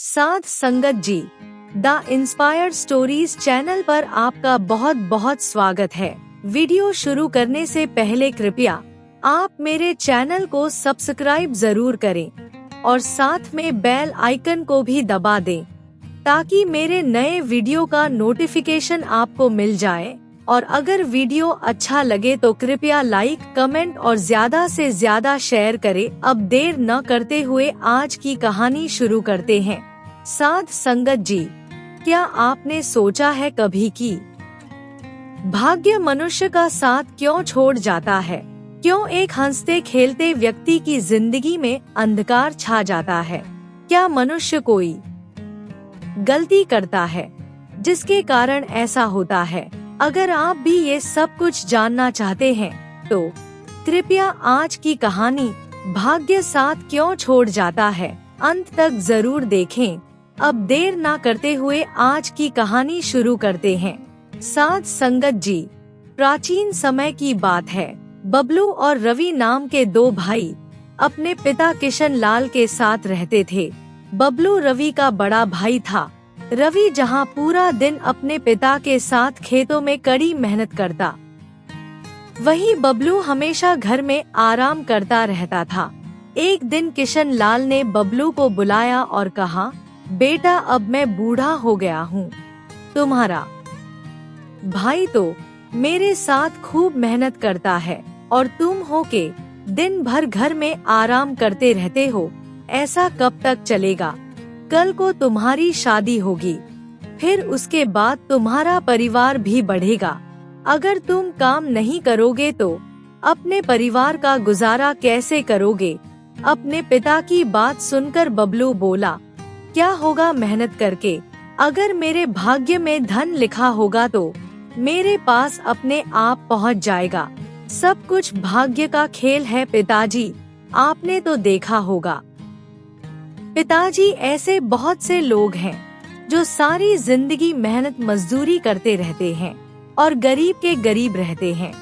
साध संगत जी, the inspired stories channel पर आपका बहुत बहुत स्वागत है। वीडियो शुरू करने से पहले कृपया आप मेरे चैनल को सब्सक्राइब जरूर करें और साथ में बेल आइकन को भी दबा दें ताकि मेरे नए वीडियो का नोटिफिकेशन आपको मिल जाए। और अगर वीडियो अच्छा लगे तो कृपया लाइक, कमेंट और ज्यादा से ज्यादा शेयर करें। अब देर न करते हुए आज की कहानी शुरू करते हैं। साध संगत जी, क्या आपने सोचा है कभी कि भाग्य मनुष्य का साथ क्यों छोड़ जाता है? क्यों एक हंसते खेलते व्यक्ति की जिंदगी में अंधकार छा जाता है? क्या मनुष्य कोई गलती करता है जिसके कारण ऐसा होता है? अगर आप भी ये सब कुछ जानना चाहते हैं तो कृपया आज की कहानी भाग्य साथ क्यों छोड़ जाता है अंत तक जरूर देखें। अब देर ना करते हुए आज की कहानी शुरू करते हैं। साध संगत जी, प्राचीन समय की बात है। बबलू और रवि नाम के दो भाई अपने पिता किशन लाल के साथ रहते थे। बबलू रवि का बड़ा भाई था। रवि जहां पूरा दिन अपने पिता के साथ खेतों में कड़ी मेहनत करता, वहीं बबलू हमेशा घर में आराम करता रहता था। एक दिन किशन लाल ने बबलू को बुलाया और कहा, बेटा अब मैं बूढ़ा हो गया हूँ। तुम्हारा भाई तो मेरे साथ खूब मेहनत करता है और तुम हो के दिन भर घर में आराम करते रहते हो। ऐसा कब तक चलेगा? कल को तुम्हारी शादी होगी, फिर उसके बाद तुम्हारा परिवार भी बढ़ेगा। अगर तुम काम नहीं करोगे तो अपने परिवार का गुजारा कैसे करोगे? अपने पिता की बात सुनकर बबलू बोला, क्या होगा मेहनत करके? अगर मेरे भाग्य में धन लिखा होगा तो मेरे पास अपने आप पहुंच जाएगा। सब कुछ भाग्य का खेल है पिताजी, आपने तो देखा होगा। पिताजी, ऐसे बहुत से लोग हैं जो सारी जिंदगी मेहनत मजदूरी करते रहते हैं और गरीब के गरीब रहते हैं।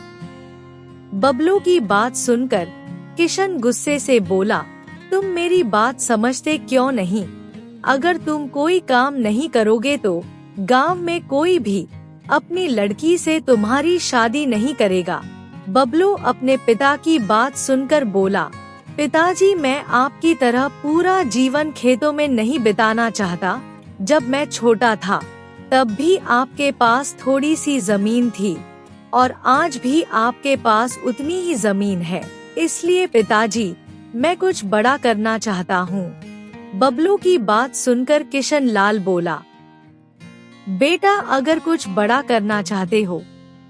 बबलू की बात सुनकर किशन गुस्से से बोला, तुम मेरी बात समझते क्यों नहीं? अगर तुम कोई काम नहीं करोगे तो गांव में कोई भी अपनी लड़की से तुम्हारी शादी नहीं करेगा। बबलू अपने पिता की बात सुनकर बोला, पिताजी, मैं आपकी तरह पूरा जीवन खेतों में नहीं बिताना चाहता। जब मैं छोटा था तब भी आपके पास थोड़ी सी जमीन थी और आज भी आपके पास उतनी ही जमीन है। इसलिए पिताजी, मैं कुछ बड़ा करना चाहता हूँ। बबलू की बात सुनकर किशन लाल बोला, बेटा अगर कुछ बड़ा करना चाहते हो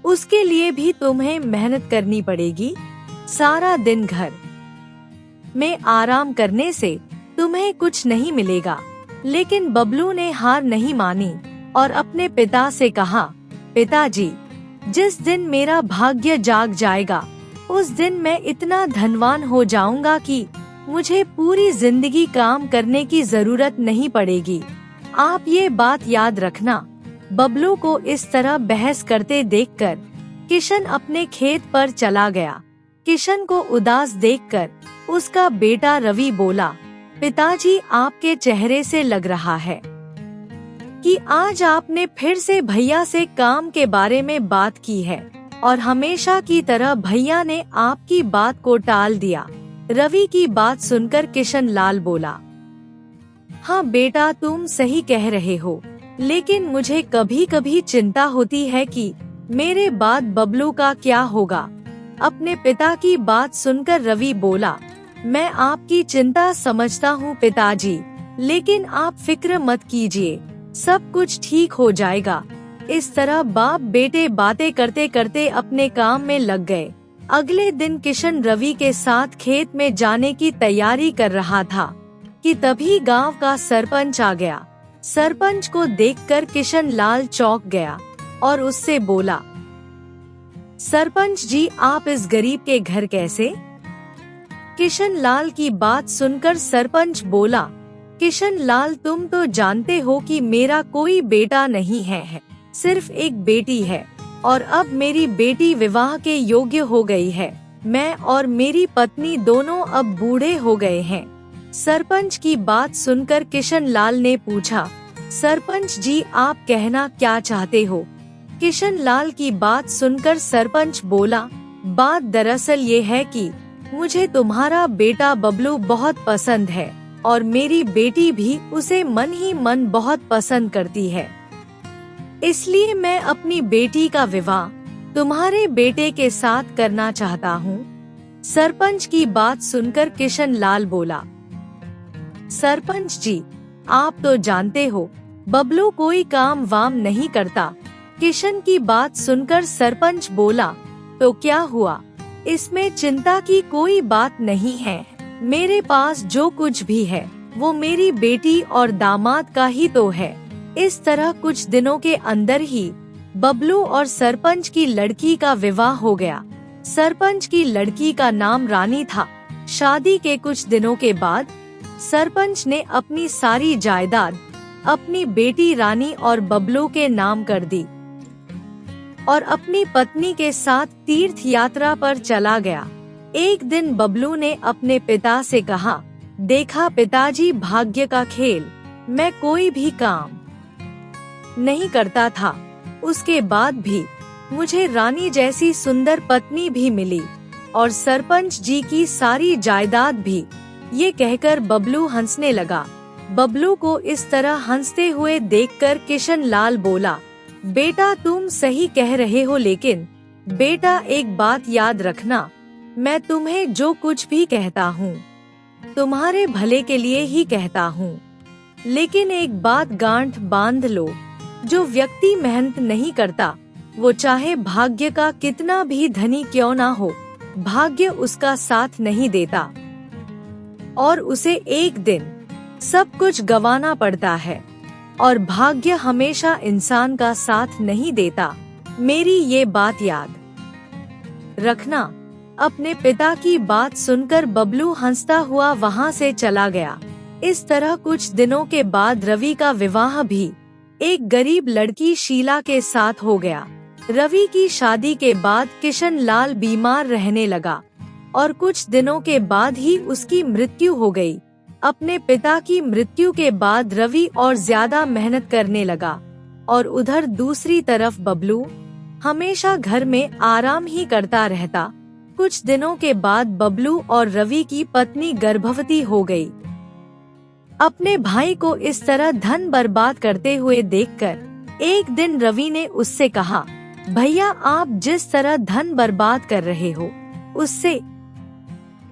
उसके लिए भी तुम्हें मेहनत करनी पड़ेगी। सारा दिन घर में आराम करने से तुम्हें कुछ नहीं मिलेगा। लेकिन बबलू ने हार नहीं मानी और अपने पिता से कहा, पिताजी, जिस दिन मेरा भाग्य जाग जाएगा उस दिन मैं इतना धनवान हो जाऊंगा कि मुझे पूरी जिंदगी काम करने की जरूरत नहीं पड़ेगी। आप ये बात याद रखना। बबलू को इस तरह बहस करते देखकर किशन अपने खेत पर चला गया। किशन को उदास देखकर उसका बेटा रवि बोला, पिताजी, आपके चेहरे से लग रहा है कि आज आपने फिर से भैया से काम के बारे में बात की है और हमेशा की तरह भैया ने आपकी बात को टाल दिया। रवि की बात सुनकर किशन लाल बोला, हाँ बेटा, तुम सही कह रहे हो, लेकिन मुझे कभी कभी चिंता होती है कि मेरे बाद बबलू का क्या होगा। अपने पिता की बात सुनकर रवि बोला, मैं आपकी चिंता समझता हूँ पिताजी, लेकिन आप फिक्र मत कीजिए, सब कुछ ठीक हो जाएगा। इस तरह बाप बेटे बातें करते करते अपने काम में लग गए। अगले दिन किशन रवि के साथ खेत में जाने की तैयारी कर रहा था कि तभी गांव का सरपंच आ गया। सरपंच को देखकर किशन लाल चौंक गया और उससे बोला, सरपंच जी, आप इस गरीब के घर कैसे? किशन लाल की बात सुनकर सरपंच बोला, किशन लाल, तुम तो जानते हो कि मेरा कोई बेटा नहीं है, सिर्फ एक बेटी है और अब मेरी बेटी विवाह के योग्य हो गई है। मैं और मेरी पत्नी दोनों अब बूढ़े हो गए हैं। सरपंच की बात सुनकर किशन लाल ने पूछा, सरपंच जी आप कहना क्या चाहते हो? किशन लाल की बात सुनकर सरपंच बोला, बात दरअसल ये है कि मुझे तुम्हारा बेटा बबलू बहुत पसंद है और मेरी बेटी भी उसे मन ही मन बहुत पसंद करती है। इसलिए मैं अपनी बेटी का विवाह तुम्हारे बेटे के साथ करना चाहता हूँ। सरपंच की बात सुनकर किशन लाल बोला, सरपंच जी आप तो जानते हो बबलू कोई काम वाम नहीं करता। किशन की बात सुनकर सरपंच बोला, तो क्या हुआ, इसमें चिंता की कोई बात नहीं है। मेरे पास जो कुछ भी है वो मेरी बेटी और दामाद का ही तो है। इस तरह कुछ दिनों के अंदर ही बबलू और सरपंच की लड़की का विवाह हो गया। सरपंच की लड़की का नाम रानी था। शादी के कुछ दिनों के बाद सरपंच ने अपनी सारी जायदाद अपनी बेटी रानी और बबलू के नाम कर दी और अपनी पत्नी के साथ तीर्थ यात्रा पर चला गया। एक दिन बबलू ने अपने पिता से कहा, देखा पिताजी भाग्य का खेल, मैं कोई भी काम नहीं करता था, उसके बाद भी मुझे रानी जैसी सुंदर पत्नी भी मिली और सरपंच जी की सारी जायदाद भी। ये कहकर बबलू हंसने लगा। बबलू को इस तरह हंसते हुए देखकर किशन लाल बोला, बेटा तुम सही कह रहे हो, लेकिन बेटा एक बात याद रखना, मैं तुम्हें जो कुछ भी कहता हूँ तुम्हारे भले के लिए ही कहता हूँ। लेकिन एक बात गांठ बांध लो, जो व्यक्ति मेहनत नहीं करता वो चाहे भाग्य का कितना भी धनी क्यों ना हो, भाग्य उसका साथ नहीं देता और उसे एक दिन सब कुछ गंवाना पड़ता है और भाग्य हमेशा इंसान का साथ नहीं देता। मेरी ये बात याद रखना। अपने पिता की बात सुनकर बबलू हंसता हुआ वहाँ से चला गया। इस तरह कुछ दिनों के बाद रवि का विवाह भी एक गरीब लड़की शीला के साथ हो गया। रवि की शादी के बाद किशन लाल बीमार रहने लगा और कुछ दिनों के बाद ही उसकी मृत्यु हो गई। अपने पिता की मृत्यु के बाद रवि और ज्यादा मेहनत करने लगा और उधर दूसरी तरफ बबलू हमेशा घर में आराम ही करता रहता। कुछ दिनों के बाद बबलू और रवि की पत्नी गर्भवती हो गई। अपने भाई को इस तरह धन बर्बाद करते हुए देखकर एक दिन रवि ने उससे कहा, भैया आप जिस तरह धन बर्बाद कर रहे हो उससे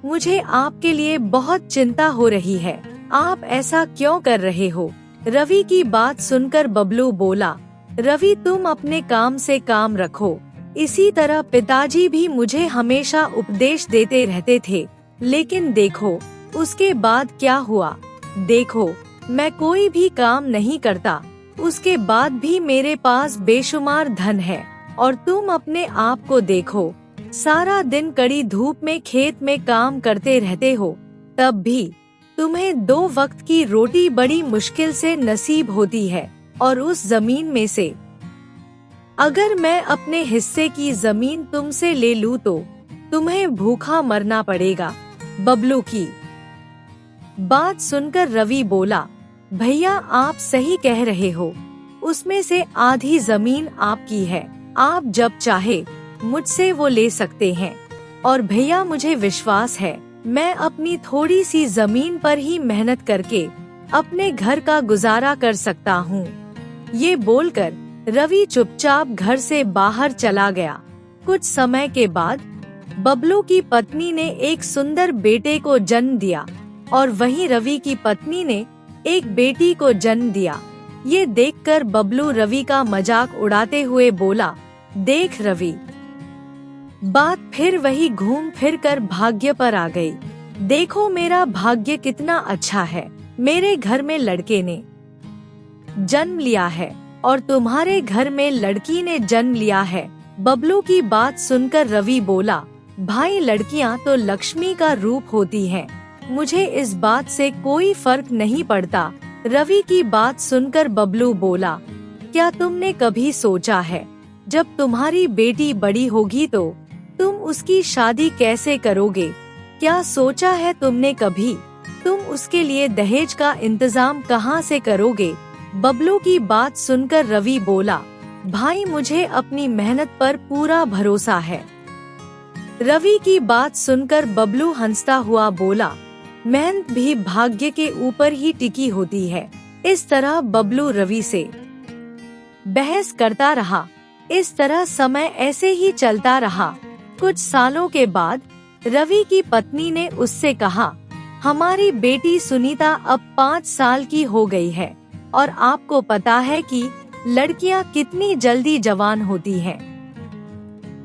मुझे आपके लिए बहुत चिंता हो रही है। आप ऐसा क्यों कर रहे हो? रवि की बात सुनकर बबलू बोला, रवि तुम अपने काम से काम रखो। इसी तरह पिताजी भी मुझे हमेशा उपदेश देते रहते थे, लेकिन देखो उसके बाद क्या हुआ। देखो मैं कोई भी काम नहीं करता, उसके बाद भी मेरे पास बेशुमार धन है और तुम अपने आप को देखो, सारा दिन कड़ी धूप में खेत में काम करते रहते हो, तब भी तुम्हें 2 वक्त की रोटी बड़ी मुश्किल से नसीब होती है और उस जमीन में से अगर मैं अपने हिस्से की जमीन तुमसे ले लूं तो तुम्हें भूखा मरना पड़ेगा। बबलू की बात सुनकर रवि बोला, भैया आप सही कह रहे हो, उसमें से आधी जमीन आपकी है, आप जब चाहे मुझसे वो ले सकते हैं और भैया मुझे विश्वास है मैं अपनी थोड़ी सी जमीन पर ही मेहनत करके अपने घर का गुजारा कर सकता हूँ। ये बोलकर रवि चुपचाप घर से बाहर चला गया। कुछ समय के बाद बबलू की पत्नी ने एक सुंदर बेटे को जन्म दिया और वहीं रवि की पत्नी ने एक बेटी को जन्म दिया। ये देखकर बबलू रवि का मजाक उड़ाते हुए बोला, देख रवि, बात फिर वही घूम फिर कर भाग्य पर आ गई। देखो मेरा भाग्य कितना अच्छा है, मेरे घर में लड़के ने जन्म लिया है और तुम्हारे घर में लड़की ने जन्म लिया है। बबलू की बात सुनकर रवि बोला, भाई लड़कियां तो लक्ष्मी का रूप होती हैं, मुझे इस बात से कोई फर्क नहीं पड़ता। रवि की बात सुनकर बबलू बोला, क्या तुमने कभी सोचा है जब तुम्हारी बेटी बड़ी होगी तो तुम उसकी शादी कैसे करोगे? क्या सोचा है तुमने कभी? तुम उसके लिए दहेज का इंतजाम कहाँ से करोगे? बबलू की बात सुनकर रवि बोला, भाई मुझे अपनी मेहनत पर पूरा भरोसा है। रवि की बात सुनकर बबलू हंसता हुआ बोला, मेहनत भी भाग्य के ऊपर ही टिकी होती है। इस तरह बबलू रवि से बहस करता रहा। इस तरह समय ऐसे ही चलता रहा। कुछ सालों के बाद रवि की पत्नी ने उससे कहा, हमारी बेटी सुनीता अब 5 साल की हो गई है और आपको पता है कि लड़कियां कितनी जल्दी जवान होती हैं।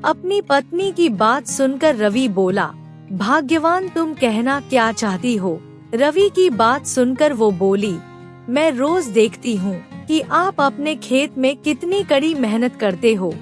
अपनी पत्नी की बात सुनकर रवि बोला, भाग्यवान तुम कहना क्या चाहती हो? रवि की बात सुनकर वो बोली, मैं रोज देखती हूँ कि आप अपने खेत में कितनी कड़ी मेहनत करते हो,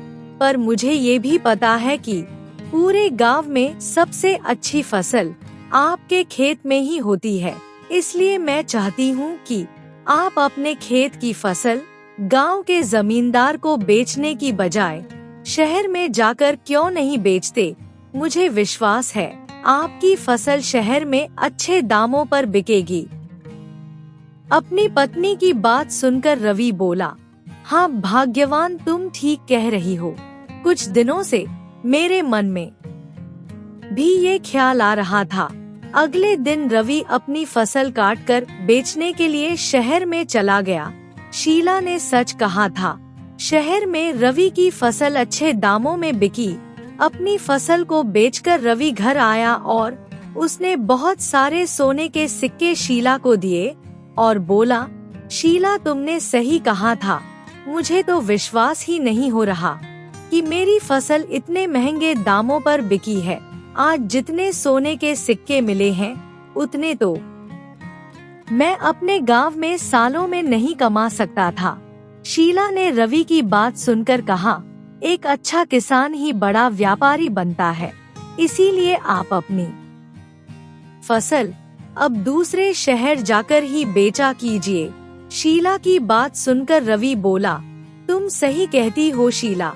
पर मुझे ये भी पता है कि पूरे गांव में सबसे अच्छी फसल आपके खेत में ही होती है। इसलिए मैं चाहती हूँ कि आप अपने खेत की फसल गांव के जमींदार को बेचने की बजाय शहर में जाकर क्यों नहीं बेचते? मुझे विश्वास है आपकी फसल शहर में अच्छे दामों पर बिकेगी। अपनी पत्नी की बात सुनकर रवि बोला, हाँ भाग्यवान तुम ठीक कह रही हो। कुछ दिनों से मेरे मन में भी ये ख्याल आ रहा था। अगले दिन रवि अपनी फसल काटकर बेचने के लिए शहर में चला गया। शीला ने सच कहा था, शहर में रवि की फसल अच्छे दामों में बिकी। अपनी फसल को बेचकर रवि घर आया और उसने बहुत सारे सोने के सिक्के शीला को दिए और बोला, शीला तुमने सही कहा था। मुझे तो विश्वास ही नहीं हो रहा कि मेरी फसल इतने महंगे दामों पर बिकी है। आज जितने सोने के सिक्के मिले हैं उतने तो मैं अपने गांव में सालों में नहीं कमा सकता था। शीला ने रवि की बात सुनकर कहा, एक अच्छा किसान ही बड़ा व्यापारी बनता है, इसीलिए आप अपनी फसल अब दूसरे शहर जाकर ही बेचा कीजिए। शीला की बात सुनकर रवि बोला, तुम सही कहती हो शीला,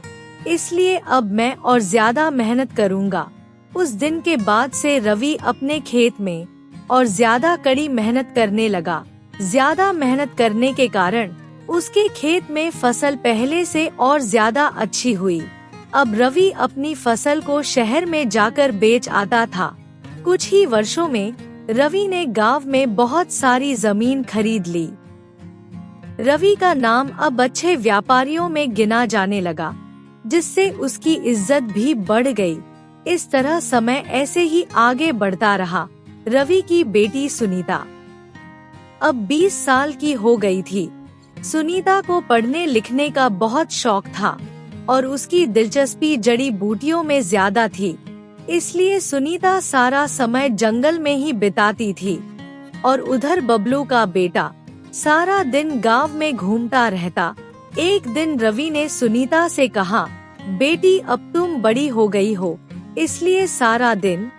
इसलिए अब मैं और ज्यादा मेहनत करूँगा। उस दिन के बाद से रवि अपने खेत में और ज्यादा कड़ी मेहनत करने लगा। ज्यादा मेहनत करने के कारण उसके खेत में फसल पहले से और ज्यादा अच्छी हुई। अब रवि अपनी फसल को शहर में जाकर बेच आता था। कुछ ही वर्षों में रवि ने गांव में बहुत सारी जमीन खरीद ली। रवि का नाम अब अच्छे व्यापारियों में गिना जाने लगा, जिससे उसकी इज्जत भी बढ़ गई। इस तरह समय ऐसे ही आगे बढ़ता रहा। रवि की बेटी सुनीता अब 20 साल की हो गई थी। सुनीता को पढ़ने लिखने का बहुत शौक था और उसकी दिलचस्पी जड़ी बूटियों में ज्यादा थी। इसलिए सुनीता सारा समय जंगल में ही बिताती थी और उधर बबलू का बेटा सारा दिन गांव में घूमता रहता। एक दिन रवि ने सुनीता से कहा, बेटी अब तुम बड़ी हो गई हो, इसलिए सारा दिन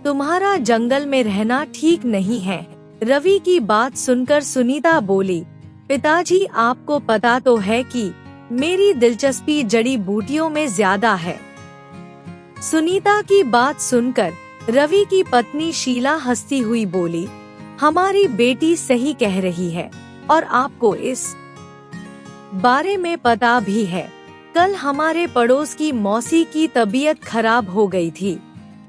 तुम्हारा जंगल में रहना ठीक नहीं है। रवि की बात सुनकर सुनीता बोली, पिताजी आपको पता तो है कि मेरी दिलचस्पी जड़ी बूटियों में ज्यादा है। सुनीता की बात सुनकर रवि की पत्नी शीला हंसती हुई बोली, हमारी बेटी सही कह रही है और आपको इस बारे में पता भी है। कल हमारे पड़ोस की मौसी की तबीयत खराब हो गई थी।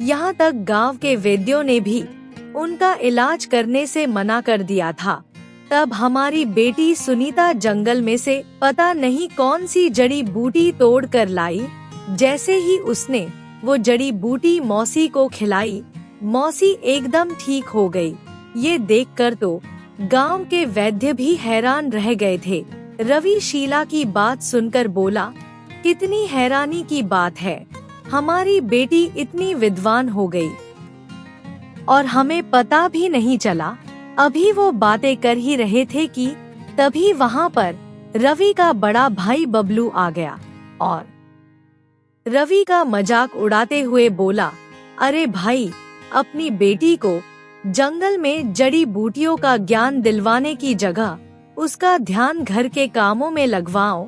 यहाँ तक गांव के वैद्यों ने भी उनका इलाज करने से मना कर दिया था। तब हमारी बेटी सुनीता जंगल में से पता नहीं कौन सी जड़ी बूटी तोड़ कर लाई। जैसे ही उसने वो जड़ी बूटी मौसी को खिलाई, मौसी एकदम ठीक हो गई। ये देखकर तो गांव के वैद्य भी हैरान रह गए थे। रवि शीला की बात सुनकर बोला, कितनी हैरानी की बात है, हमारी बेटी इतनी विद्वान हो गई और हमें पता भी नहीं चला। अभी वो बातें कर ही रहे थे कि तभी वहाँ पर रवि का बड़ा भाई बबलू आ गया और रवि का मजाक उड़ाते हुए बोला, अरे भाई, अपनी बेटी को जंगल में जड़ी बूटियों का ज्ञान दिलवाने की जगह उसका ध्यान घर के कामों में लगवाओ,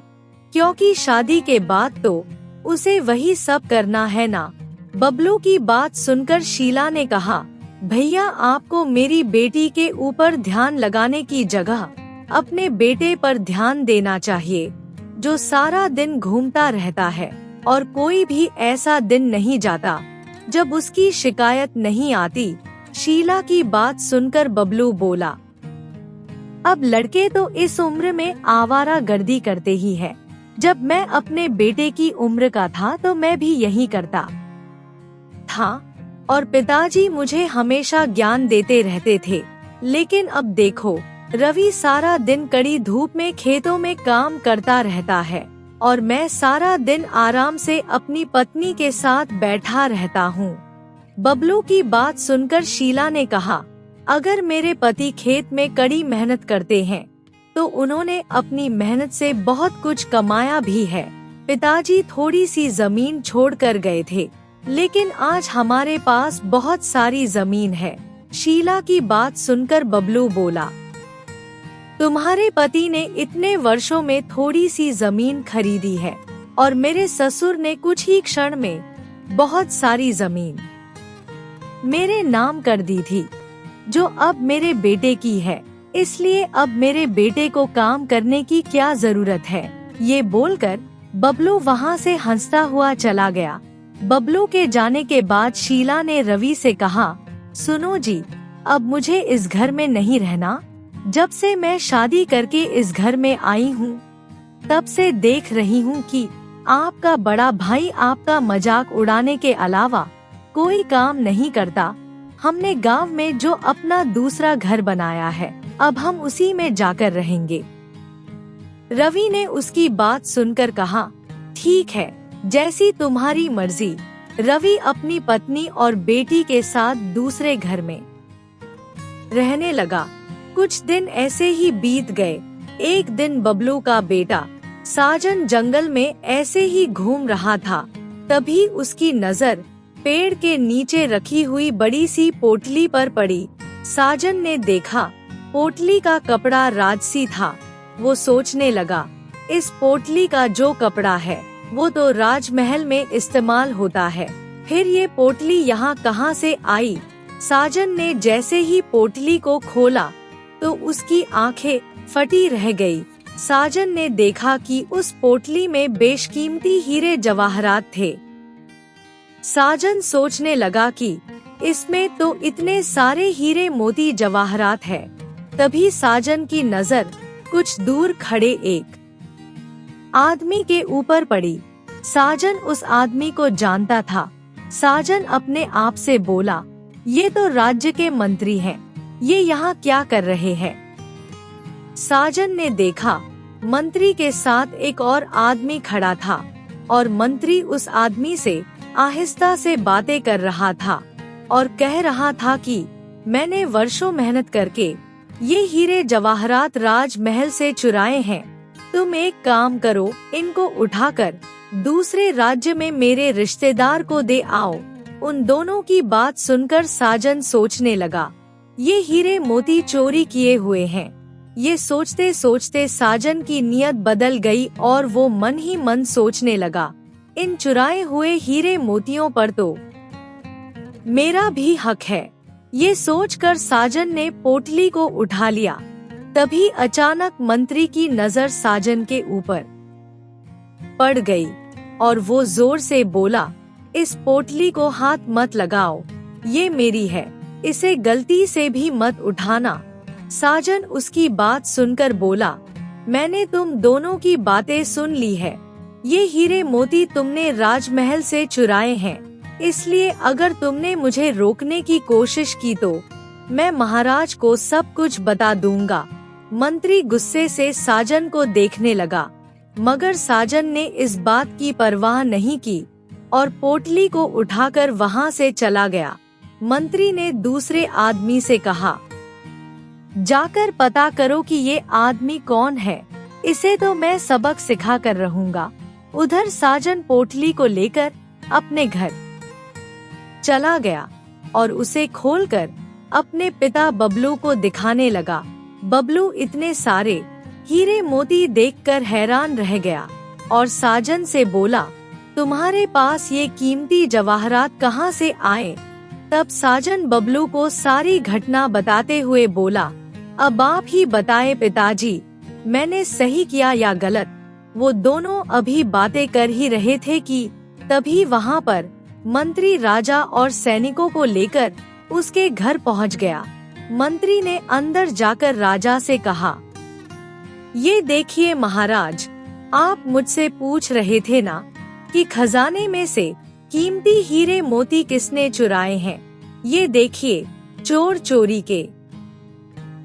क्योंकि शादी के बाद तो उसे वही सब करना है ना। बबलू की बात सुनकर शीला ने कहा, भैया, आपको मेरी बेटी के ऊपर ध्यान लगाने की जगह अपने बेटे पर ध्यान देना चाहिए, जो सारा दिन घूमता रहता है और कोई भी ऐसा दिन नहीं जाता जब उसकी शिकायत नहीं आती। शीला की बात सुनकर बबलू बोला, अब लड़के तो इस उम्र में आवारागर्दी करते ही है। जब मैं अपने बेटे की उम्र का था तो मैं भी यही करता था और पिताजी मुझे हमेशा ज्ञान देते रहते थे। लेकिन अब देखो, रवि सारा दिन कड़ी धूप में खेतों में काम करता रहता है और मैं सारा दिन आराम से अपनी पत्नी के साथ बैठा रहता हूँ। बबलू की बात सुनकर शीला ने कहा, अगर मेरे पति खेत में कड़ी मेहनत करते हैं तो उन्होंने अपनी मेहनत से बहुत कुछ कमाया भी है। पिताजी थोड़ी सी जमीन छोड़कर गए थे, लेकिन आज हमारे पास बहुत सारी जमीन है। शीला की बात सुनकर बबलू बोला, तुम्हारे पति ने इतने वर्षों में थोड़ी सी जमीन खरीदी है और मेरे ससुर ने कुछ ही क्षण में बहुत सारी जमीन मेरे नाम कर दी थी, जो अब मेरे बेटे की है। इसलिए अब मेरे बेटे को काम करने की क्या जरूरत है। ये बोलकर बबलू वहाँ से हंसता हुआ चला गया। बबलू के जाने के बाद शीला ने रवि से कहा, सुनो जी, अब मुझे इस घर में नहीं रहना। जब से मैं शादी करके इस घर में आई हूँ तब से देख रही हूँ कि आपका बड़ा भाई आपका मजाक उड़ाने के अलावा कोई काम नहीं करता। हमने गांव में जो अपना दूसरा घर बनाया है, अब हम उसी में जाकर रहेंगे। रवि ने उसकी बात सुनकर कहा, ठीक है, जैसी तुम्हारी मर्जी। रवि अपनी पत्नी और बेटी के साथ दूसरे घर में रहने लगा। कुछ दिन ऐसे ही बीत गए। एक दिन बबलू का बेटा साजन जंगल में ऐसे ही घूम रहा था। तभी उसकी नजर पेड़ के नीचे रखी हुई बड़ी सी पोटली पर पड़ी। साजन ने देखा, पोटली का कपड़ा राजसी था। वो सोचने लगा, इस पोटली का जो कपड़ा है वो तो राजमहल में इस्तेमाल होता है, फिर ये पोटली यहाँ कहाँ से आई। साजन ने जैसे ही पोटली को खोला तो उसकी आंखें फटी रह गई। साजन ने देखा कि उस पोटली में बेशकीमती हीरे जवाहरात थे। साजन सोचने लगा कि इसमें तो इतने सारे हीरे मोती जवाहरात है। तभी साजन की नजर कुछ दूर खड़े एक आदमी के ऊपर पड़ी। साजन उस आदमी को जानता था। साजन अपने आप से बोला, ये तो राज्य के मंत्री हैं, ये यहाँ क्या कर रहे हैं। साजन ने देखा, मंत्री के साथ एक और आदमी खड़ा था और मंत्री उस आदमी से आहिस्ता से बातें कर रहा था और कह रहा था कि मैंने वर्षों मेहनत करके ये हीरे जवाहरात राजमहल से चुराए हैं। तुम एक काम करो, इनको उठाकर दूसरे राज्य में मेरे रिश्तेदार को दे आओ। उन दोनों की बात सुनकर साजन सोचने लगा, ये हीरे मोती चोरी किए हुए हैं। ये सोचते सोचते साजन की नीयत बदल गई और वो मन ही मन सोचने लगा, इन चुराए हुए हीरे मोतियों पर तो मेरा भी हक है। ये सोचकर साजन ने पोटली को उठा लिया। तभी अचानक मंत्री की नजर साजन के ऊपर पड़ गई और वो जोर से बोला, इस पोटली को हाथ मत लगाओ, ये मेरी है, इसे गलती से भी मत उठाना। साजन उसकी बात सुनकर बोला, मैंने तुम दोनों की बातें सुन ली है। ये हीरे मोती तुमने राजमहल से चुराए हैं, इसलिए अगर तुमने मुझे रोकने की कोशिश की तो मैं महाराज को सब कुछ बता दूंगा। मंत्री गुस्से से साजन को देखने लगा, मगर साजन ने इस बात की परवाह नहीं की और पोटली को उठाकर वहां से चला गया। मंत्री ने दूसरे आदमी से कहा, जाकर पता करो कि ये आदमी कौन है, इसे तो मैं सबक सिखा कर रहूंगा। उधर साजन पोटली को लेकर अपने घर चला गया और उसे खोलकर अपने पिता बबलू को दिखाने लगा। बबलू इतने सारे हीरे मोती देखकर हैरान रह गया और साजन से बोला, तुम्हारे पास ये कीमती जवाहरात कहाँ से आए? तब साजन बबलू को सारी घटना बताते हुए बोला, अब आप ही बताएं पिताजी, मैंने सही किया या गलत। वो दोनों अभी बातें कर ही रहे थे कि तभी वहाँ पर मंत्री राजा और सैनिकों को लेकर उसके घर पहुँच गया। मंत्री ने अंदर जाकर राजा से कहा, ये देखिए महाराज, आप मुझसे पूछ रहे थे ना कि खजाने में से कीमती हीरे मोती किसने चुराए हैं। ये देखिए, चोर चोरी के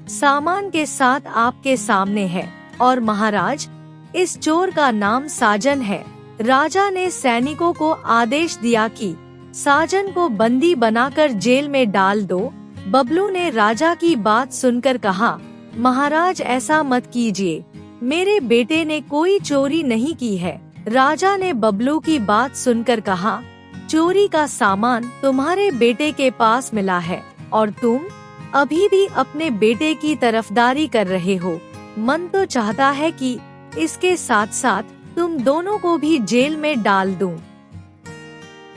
सामान के साथ आपके सामने है। और महाराज, इस चोर का नाम साजन है। राजा ने सैनिकों को आदेश दिया कि साजन को बंदी बनाकर जेल में डाल दो। बबलू ने राजा की बात सुनकर कहा, महाराज ऐसा मत कीजिए, मेरे बेटे ने कोई चोरी नहीं की है। राजा ने बबलू की बात सुनकर कहा, चोरी का सामान तुम्हारे बेटे के पास मिला है और तुम अभी भी अपने बेटे की तरफदारी कर रहे हो। मन तो चाहता है कि इसके साथ साथ तुम दोनों को भी जेल में डाल दूं।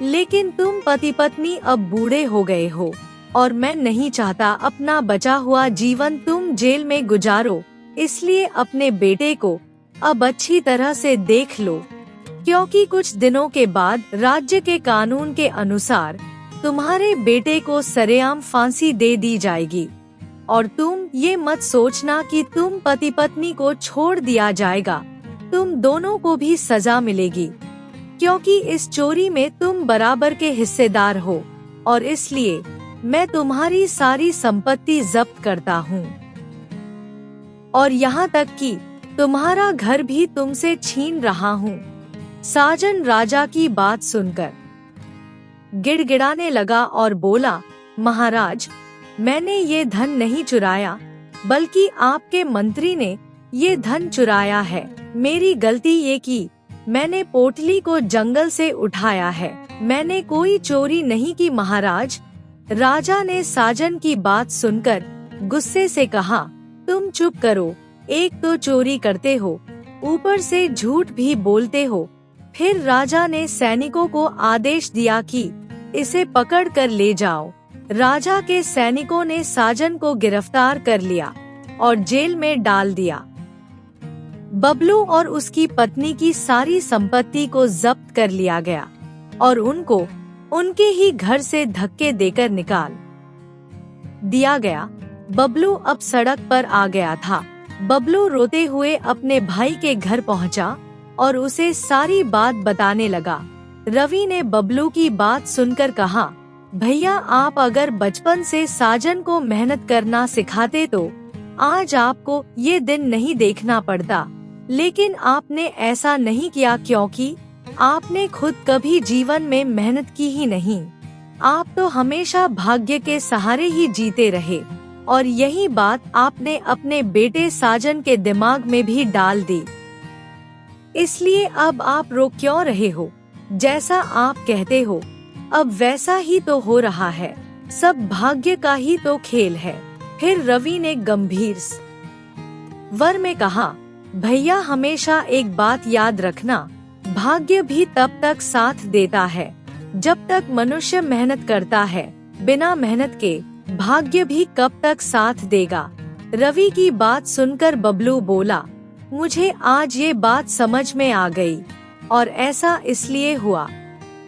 लेकिन तुम पति पत्नी अब बूढ़े हो गए हो और मैं नहीं चाहता अपना बचा हुआ जीवन तुम जेल में गुजारो। इसलिए अपने बेटे को अब अच्छी तरह से देख लो, क्योंकि कुछ दिनों के बाद राज्य के कानून के अनुसार तुम्हारे बेटे को सरेआम फांसी दे दी जाएगी। और तुम ये मत सोचना कि तुम पति पत्नी को छोड़ दिया जाएगा, तुम दोनों को भी सजा मिलेगी, क्योंकि इस चोरी में तुम बराबर के हिस्सेदार हो और इसलिए मैं तुम्हारी सारी संपत्ति जब्त करता हूँ और यहाँ तक कि तुम्हारा घर भी तुमसे छीन रहा हूँ। साजन राजा की बात सुनकर गिड़गिड़ाने लगा और बोला, महाराज, मैंने ये धन नहीं चुराया, बल्कि आपके मंत्री ने ये धन चुराया है। मेरी गलती ये की, मैंने पोटली को जंगल से उठाया है, मैंने कोई चोरी नहीं की महाराज। राजा ने साजन की बात सुनकर गुस्से से कहा, तुम चुप करो, एक तो चोरी करते हो, ऊपर से झूठ भी बोलते हो। फिर राजा ने सैनिकों को आदेश दिया कि इसे पकड़ कर ले जाओ। राजा के सैनिकों ने साजन को गिरफ्तार कर लिया और जेल में डाल दिया। बबलू और उसकी पत्नी की सारी संपत्ति को जब्त कर लिया गया और उनको उनके ही घर से धक्के देकर निकाल दिया गया। बबलू अब सड़क पर आ गया था। बबलू रोते हुए अपने भाई के घर पहुंचा और उसे सारी बात बताने लगा। रवि ने बबलू की बात सुनकर कहा, भैया, आप अगर बचपन से साजन को मेहनत करना सिखाते तो आज आपको ये दिन नहीं देखना पड़ता। लेकिन आपने ऐसा नहीं किया क्योंकि आपने खुद कभी जीवन में मेहनत की ही नहीं। आप तो हमेशा भाग्य के सहारे ही जीते रहे और यही बात आपने अपने बेटे साजन के दिमाग में भी डाल दी। इसलिए अब आप रो क्यों रहे हो? जैसा आप कहते हो अब वैसा ही तो हो रहा है, सब भाग्य का ही तो खेल है। फिर रवि ने गंभीर स्वर में कहा, भैया, हमेशा एक बात याद रखना, भाग्य भी तब तक साथ देता है जब तक मनुष्य मेहनत करता है। बिना मेहनत के भाग्य भी कब तक साथ देगा। रवि की बात सुनकर बबलू बोला, मुझे आज ये बात समझ में आ गई और ऐसा इसलिए हुआ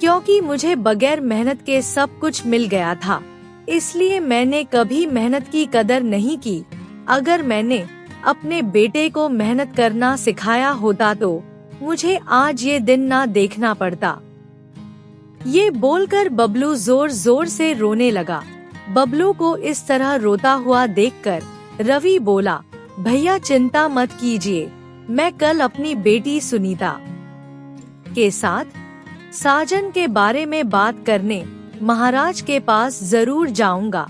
क्योंकि मुझे बगैर मेहनत के सब कुछ मिल गया था, इसलिए मैंने कभी मेहनत की कदर नहीं की। अगर मैंने अपने बेटे को मेहनत करना सिखाया होता तो मुझे आज ये दिन ना देखना पड़ता। ये बोलकर बबलू जोर जोर से रोने लगा। बबलू को इस तरह रोता हुआ देखकर रवि बोला, भैया चिंता मत कीजिए, मैं कल अपनी बेटी सुनीता के साथ साजन के बारे में बात करने महाराज के पास जरूर जाऊंगा।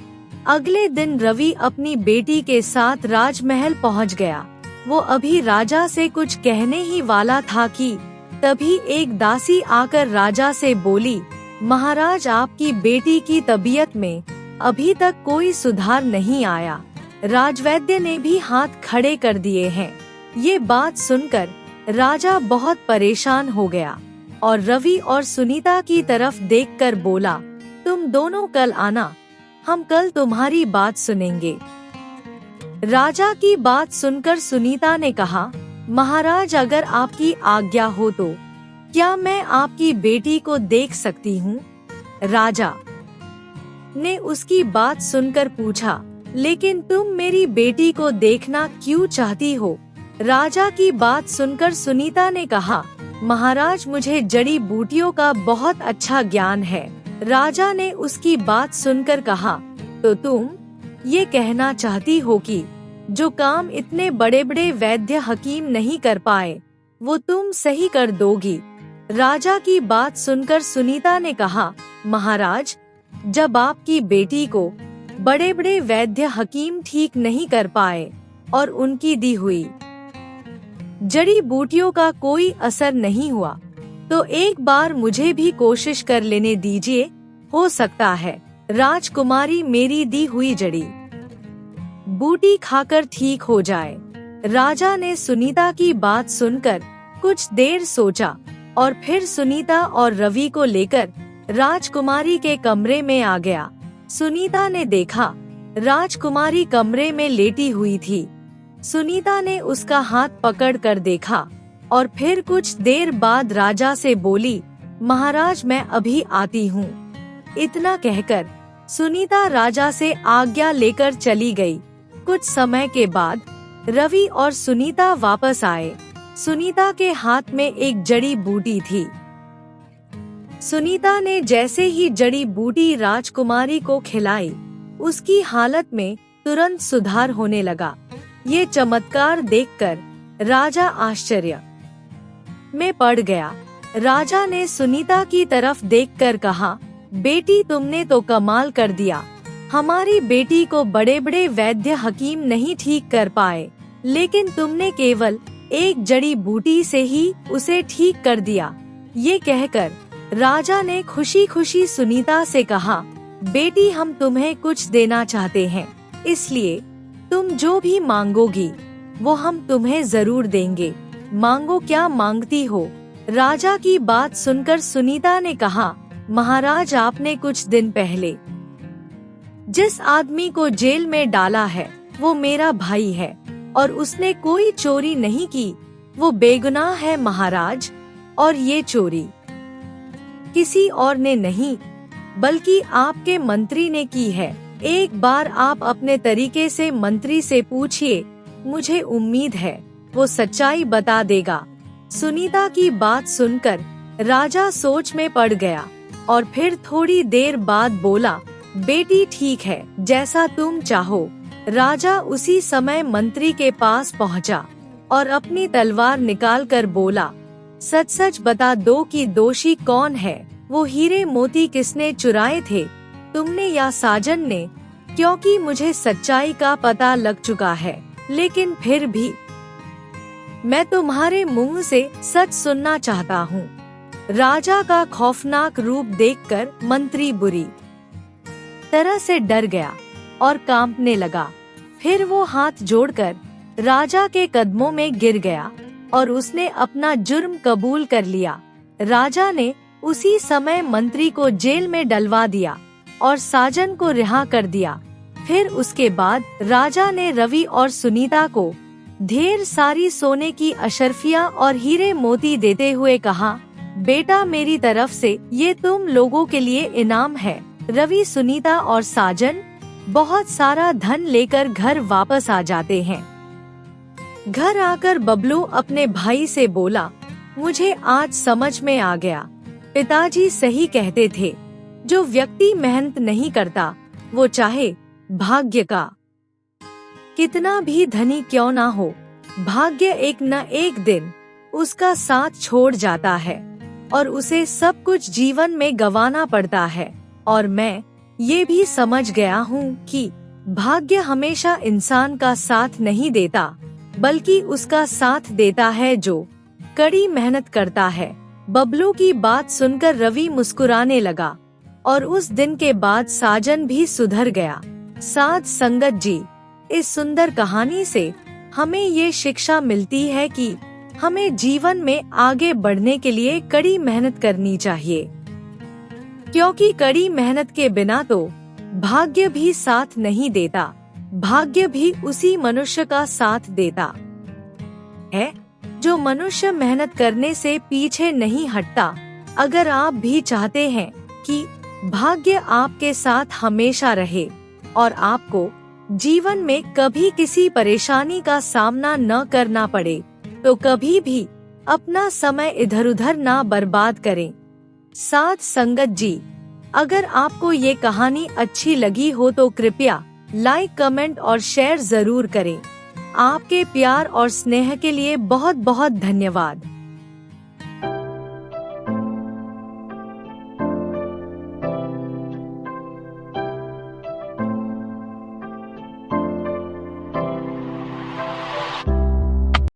अगले दिन रवि अपनी बेटी के साथ राजमहल पहुंच गया। वो अभी राजा से कुछ कहने ही वाला था कि तभी एक दासी आकर राजा से बोली, महाराज, आपकी बेटी की तबीयत में अभी तक कोई सुधार नहीं आया, राजवैद्य ने भी हाथ खड़े कर दिए हैं। ये बात सुनकर राजा बहुत परेशान हो गया और रवि और सुनीता की तरफ देखकर बोला, तुम तुम दोनों कल आना, हम कल तुम्हारी बात सुनेंगे। राजा की बात सुनकर सुनीता ने कहा, महाराज अगर आपकी आज्ञा हो तो क्या मैं आपकी बेटी को देख सकती हूँ? राजा ने उसकी बात सुनकर पूछा, लेकिन तुम मेरी बेटी को देखना क्यों चाहती हो? राजा की बात सुनकर सुनीता ने कहा, महाराज मुझे जड़ी बूटियों का बहुत अच्छा ज्ञान है। राजा ने उसकी बात सुनकर कहा, तो तुम ये कहना चाहती हो कि जो काम इतने बड़े बड़े वैद्य हकीम नहीं कर पाए वो तुम सही कर दोगी? राजा की बात सुनकर सुनीता ने कहा, महाराज जब आपकी बेटी को बड़े बड़े वैद्य हकीम ठीक नहीं कर पाए और उनकी दी हुई जड़ी बूटियों का कोई असर नहीं हुआ, तो एक बार मुझे भी कोशिश कर लेने दीजिए, हो सकता है राजकुमारी मेरी दी हुई जड़ी बूटी खाकर ठीक हो जाए। राजा ने सुनीता की बात सुनकर कुछ देर सोचा और फिर सुनीता और रवि को लेकर राजकुमारी के कमरे में आ गया। सुनीता ने देखा राजकुमारी कमरे में लेटी हुई थी। सुनीता ने उसका हाथ पकड़ कर देखा और फिर कुछ देर बाद राजा से बोली, महाराज मैं अभी आती हूँ। इतना कहकर सुनीता राजा से आज्ञा लेकर चली गई। कुछ समय के बाद रवि और सुनीता वापस आए। सुनीता के हाथ में एक जड़ी बूटी थी। सुनीता ने जैसे ही जड़ी बूटी राजकुमारी को खिलाई, उसकी हालत में तुरंत सुधार होने लगा। ये चमत्कार देखकर राजा आश्चर्य में पड़ गया। राजा ने सुनीता की तरफ देखकर कहा, बेटी तुमने तो कमाल कर दिया। हमारी बेटी को बड़े बड़े वैद्य हकीम नहीं ठीक कर पाए, लेकिन तुमने केवल एक जड़ी बूटी से ही उसे ठीक कर दिया। ये कहकर राजा ने खुशी खुशी सुनीता से कहा, बेटी हम तुम्हें कुछ देना चाहते हैं, इसलिए तुम जो भी मांगोगी वो हम तुम्हें जरूर देंगे। मांगो, क्या मांगती हो? राजा की बात सुनकर सुनीता ने कहा, महाराज आपने कुछ दिन पहले जिस आदमी को जेल में डाला है वो मेरा भाई है और उसने कोई चोरी नहीं की, वो बेगुनाह है महाराज। और ये चोरी किसी और ने नहीं बल्कि आपके मंत्री ने की है। एक बार आप अपने तरीके से मंत्री से पूछिए, मुझे उम्मीद है वो सच्चाई बता देगा। सुनीता की बात सुनकर राजा सोच में पड़ गया और फिर थोड़ी देर बाद बोला, बेटी ठीक है, जैसा तुम चाहो। राजा उसी समय मंत्री के पास पहुंचा और अपनी तलवार निकालकर बोला, सच सच बता दो कि दोषी कौन है? वो हीरे मोती किसने चुराए थे, तुमने या साजन ने? क्योंकि मुझे सच्चाई का पता लग चुका है, लेकिन फिर भी मैं तुम्हारे मुंह से सच सुनना चाहता हूँ। राजा का खौफनाक रूप देखकर मंत्री बुरी तरह से डर गया और कांपने लगा। फिर वो हाथ जोड़कर राजा के कदमों में गिर गया और उसने अपना जुर्म कबूल कर लिया। राजा ने उसी समय मंत्री को जेल में डलवा दिया और साजन को रिहा कर दिया। फिर उसके बाद राजा ने रवि और सुनीता को ढेर सारी सोने की अशर्फियां और हीरे मोती देते हुए कहा, बेटा मेरी तरफ से ये तुम लोगों के लिए इनाम है। रवि, सुनीता और साजन बहुत सारा धन लेकर घर वापस आ जाते हैं। घर आकर बबलू अपने भाई से बोला, मुझे आज समझ में आ गया, पिताजी सही कहते थे, जो व्यक्ति मेहनत नहीं करता वो चाहे भाग्य का कितना भी धनी क्यों ना हो, भाग्य एक न एक दिन उसका साथ छोड़ जाता है और उसे सब कुछ जीवन में गंवाना पड़ता है। और मैं ये भी समझ गया हूँ कि भाग्य हमेशा इंसान का साथ नहीं देता, बल्कि उसका साथ देता है जो कड़ी मेहनत करता है। बबलू की बात सुनकर रवि मुस्कुराने लगा और उस दिन के बाद साजन भी सुधर गया। साध संगत जी, इस सुंदर कहानी से हमें ये शिक्षा मिलती है कि हमें जीवन में आगे बढ़ने के लिए कड़ी मेहनत करनी चाहिए। क्योंकि कड़ी मेहनत के बिना तो भाग्य भी साथ नहीं देता, भाग्य भी उसी मनुष्य का साथ देता है जो मनुष्य मेहनत करने से पीछे नहीं हटता। अगर आप भी चाहते हैं कि भाग्य आपके साथ हमेशा रहे और आपको जीवन में कभी किसी परेशानी का सामना न करना पड़े, तो कभी भी अपना समय इधर उधर ना बर्बाद करें। साथ संगत जी, अगर आपको ये कहानी अच्छी लगी हो तो कृपया लाइक, कमेंट और शेयर जरूर करें। आपके प्यार और स्नेह के लिए बहुत बहुत धन्यवाद।